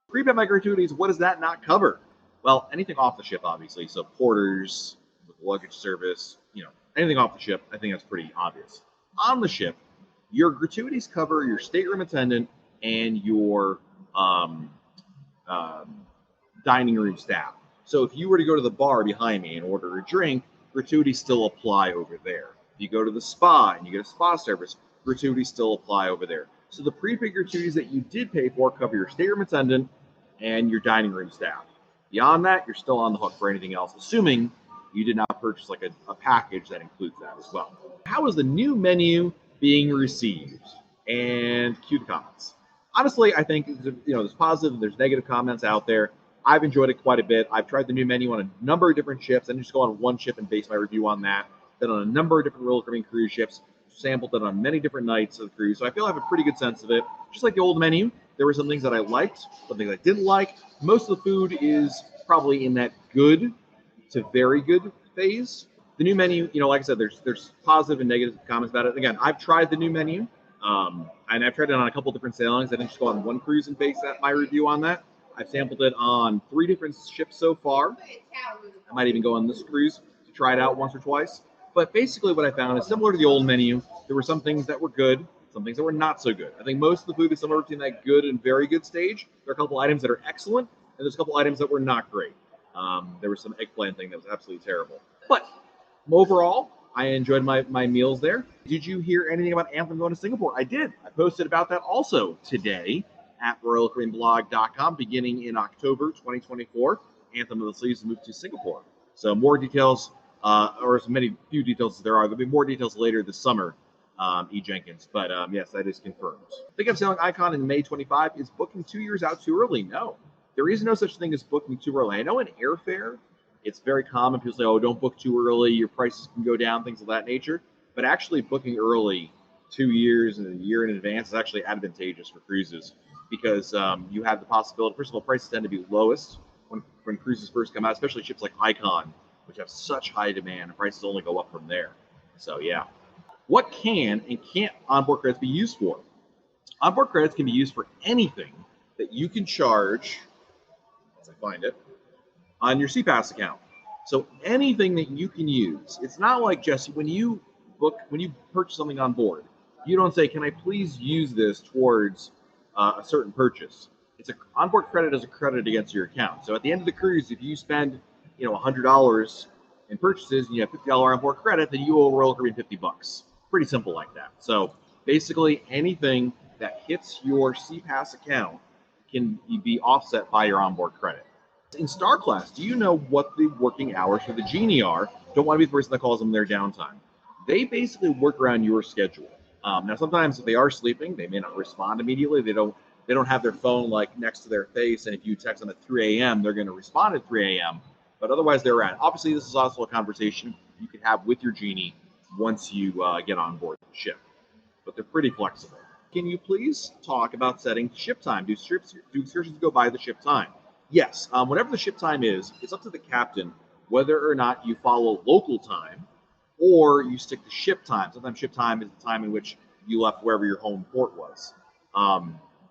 Pre-pay my gratuities, what does that not cover? Well, anything off the ship, obviously. So porters, with luggage service, anything off the ship, I think that's pretty obvious. On the ship, your gratuities cover your stateroom attendant and your dining room staff. So if you were to go to the bar behind me and order a drink, gratuities still apply over there. If you go to the spa and you get a spa service, gratuities still apply over there. So the prepaid gratuities that you did pay for cover your stateroom attendant and your dining room staff. Beyond that, you're still on the hook for anything else, assuming you did not purchase like a package that includes that as well. How is the new menu being received? And cue the comments. Honestly, I think there's positive and there's negative comments out there. I've enjoyed it quite a bit. I've tried the new menu on a number of different ships. I didn't just go on one ship and base my review on that. Then on a number of different Royal Caribbean cruise ships, sampled it on many different nights of the cruise. So I feel I have a pretty good sense of it. Just like the old menu, there were some things that I liked, some things I didn't like. Most of the food is probably in that good to very good phase. The new menu, like I said, there's positive and negative comments about it. Again, I've tried the new menu, and I've tried it on a couple different sailings. I didn't just go on one cruise and base my review on that. I've sampled it on 3 different ships so far. I might even go on this cruise to try it out once or twice. But basically what I found is similar to the old menu. There were some things that were good, some things that were not so good. I think most of the food is somewhere between that good and very good stage. There are a couple items that are excellent, and there's a couple items that were not great. There was some eggplant thing that was absolutely terrible. But overall, I enjoyed my meals there. Did you hear anything about Anthem going to Singapore? I did. I posted about that also today at RoyalCaribbeanBlog.com. Beginning in October 2024, Anthem of the Seas moved to Singapore. So more details, or as few details as there are. There'll be more details later this summer, E. Jenkins. But yes, that is confirmed. Think of Sailing Icon in May 25. Is booking 2 years out too early? No. There is no such thing as booking too early. I know in airfare, it's very common. People say, oh, don't book too early. Your prices can go down, things of that nature. But actually booking early 2 years and a year in advance is actually advantageous for cruises because you have the possibility. First of all, prices tend to be lowest when cruises first come out, especially ships like Icon, which have such high demand. Prices only go up from there. So, yeah. What can and can't onboard credits be used for? Onboard credits can be used for anything that you can charge, as I find it, on your SeaPass account. So anything that you can use. It's not like, Jesse, when you purchase something on board, you don't say, can I please use this towards a certain purchase? It's onboard credit as a credit against your account. So at the end of the cruise, if you spend $100 in purchases and you have $50 onboard credit, then you owe Royal Caribbean $50. Pretty simple like that. So basically anything that hits your SeaPass account can be offset by your onboard credit. In Star Class, do you know what the working hours for the Genie are? Don't want to be the person that calls them their downtime. They basically work around your schedule. Now, sometimes if they are sleeping, they may not respond immediately. They don't have their phone like next to their face, and if you text them at 3 a.m., they're going to respond at 3 a.m. But otherwise, they're around. Obviously, this is also a conversation you can have with your Genie once you get on board the ship. But they're pretty flexible. Can you please talk about setting ship time? Do excursions go by the ship time? Yes. Whatever the ship time is, it's up to the captain whether or not you follow local time or you stick to ship time. Sometimes ship time is the time in which you left wherever your home port was.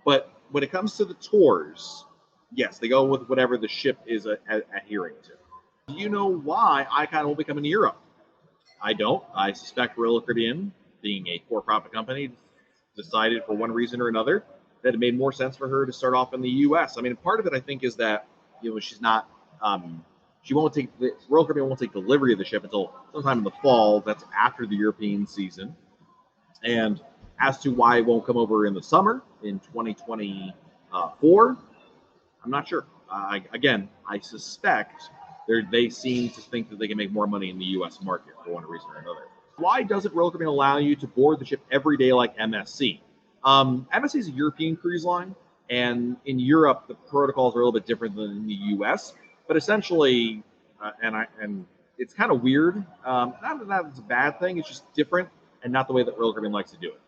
But when it comes to the tours, yes, they go with whatever the ship is adhering to. Do you know why Icon will be coming to Europe? I don't. I suspect Royal Caribbean, being a for-profit company, decided for one reason or another that it made more sense for her to start off in the U.S. I mean, part of it, I think, is that she's not. Royal Caribbean won't take delivery of the ship until sometime in the fall. That's after the European season. And as to why it won't come over in the summer in 2024, I'm not sure. I suspect they seem to think that they can make more money in the U.S. market for one reason or another. Why doesn't Royal Caribbean allow you to board the ship every day like MSC? MSC is a European cruise line, and in Europe the protocols are a little bit different than in the U.S. But essentially, and it's kind of weird. Not that it's a bad thing; it's just different, and not the way that Royal Caribbean likes to do it.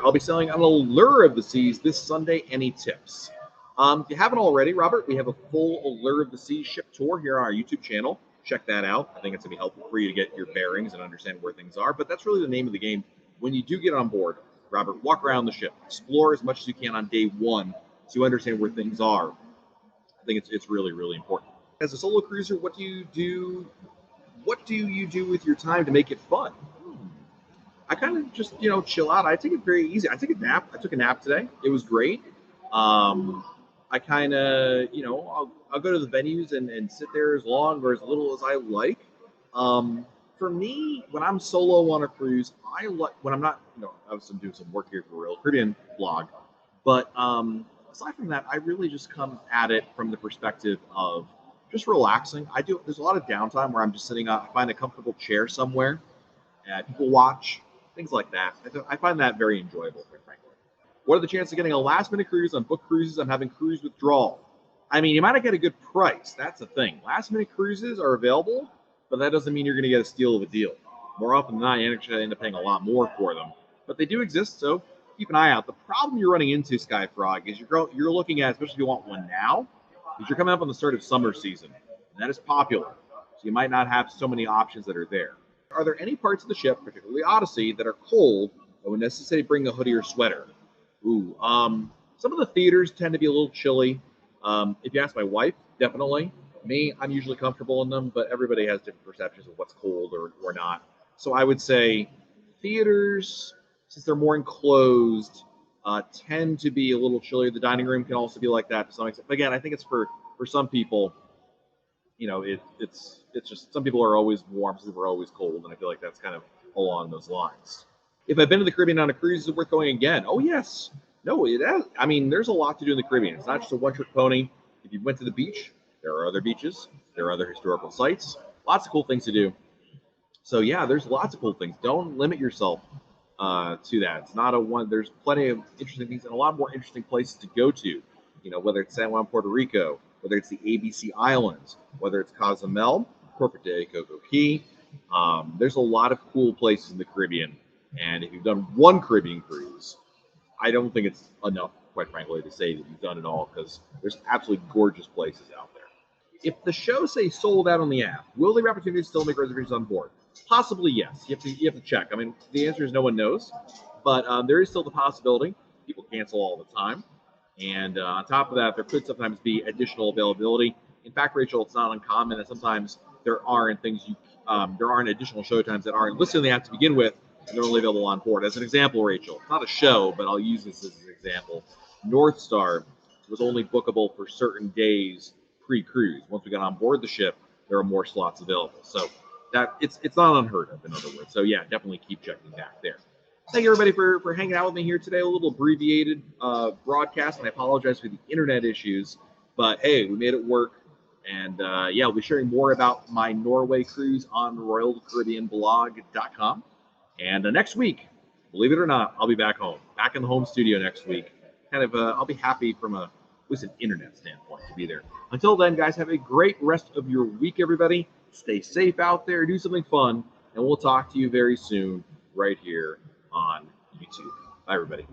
I'll be selling on Allure of the Seas this Sunday. Any tips? If you haven't already, Robert, we have a full Allure of the Seas ship tour here on our YouTube channel. Check that out. I think it's going to be helpful for you to get your bearings and understand where things are. But that's really the name of the game. When you do get on board, Robert, walk around the ship. Explore as much as you can on day one to understand where things are. I think it's really, really important. As a solo cruiser, what do you do? What do you do with your time to make it fun? I kind of just, chill out. I take it very easy. I take a nap. I took a nap today. It was great. I kind of, I'll go to the venues and sit there as long or as little as I like. For me, when I'm solo on a cruise, I like when I'm not, obviously I'm doing some work here for Royal Caribbean blog, but aside from that, I really just come at it from the perspective of just relaxing. There's a lot of downtime where I'm just sitting on, I find a comfortable chair somewhere, and people watch, things like that. I find that very enjoyable, quite frankly. What are the chances of getting a last minute cruise on book cruises? I'm having cruise withdrawal. I mean, you might not get a good price. That's the thing. Last minute cruises are available, but that doesn't mean you're going to get a steal of a deal. More often than not, you actually end up paying a lot more for them. But they do exist, so keep an eye out. The problem you're running into, Skyfrog, is you're looking at, especially if you want one now, is you're coming up on the start of summer season, and that is popular. So you might not have so many options that are there. Are there any parts of the ship, particularly Odyssey, that are cold that would necessarily bring a hoodie or sweater? Ooh, some of the theaters tend to be a little chilly. If you ask my wife, definitely. Me, I'm usually comfortable in them, but everybody has different perceptions of what's cold or not. So I would say theaters, since they're more enclosed, tend to be a little chillier. The dining room can also be like that to some extent. But again, I think it's for some people, it's just some people are always warm, some people are always cold, and I feel like that's kind of along those lines. If I've been to the Caribbean on a cruise, is it worth going again? Oh, yes. No, it has. I mean, there's a lot to do in the Caribbean. It's not just a one-trick pony. If you went to the beach, there are other beaches. There are other historical sites. Lots of cool things to do. So, yeah, there's lots of cool things. Don't limit yourself to that. It's not a one. There's plenty of interesting things and a lot more interesting places to go to. Whether it's San Juan, Puerto Rico, whether it's the ABC Islands, whether it's Cozumel, Corporate Day, Coco Key. There's a lot of cool places in the Caribbean. And if you've done one Caribbean cruise, I don't think it's enough, quite frankly, to say that you've done it all, because there's absolutely gorgeous places out there. If the show say sold out on the app, will there be opportunities to still make reservations on board? Possibly, yes. You have to check. I mean, the answer is no one knows, but there is still the possibility. People cancel all the time. And on top of that, there could sometimes be additional availability. In fact, Rachel, it's not uncommon that sometimes there aren't additional show times that aren't listed in the app to begin with, and they're only available on board. As an example, Rachel, it's not a show, but I'll use this as an example. North Star was only bookable for certain days pre-cruise. Once we got on board the ship, there are more slots available. So that it's not unheard of, in other words. So yeah, definitely keep checking back there. Thank you, everybody, for hanging out with me here today. A little abbreviated broadcast, and I apologize for the internet issues. But hey, we made it work. And yeah, I'll be sharing more about my Norway cruise on RoyalCaribbeanBlog.com. And next week, believe it or not, I'll be back home, back in the home studio next week. I'll be happy from at least an internet standpoint to be there. Until then, guys, have a great rest of your week, everybody. Stay safe out there, do something fun, and we'll talk to you very soon right here on YouTube. Bye, everybody.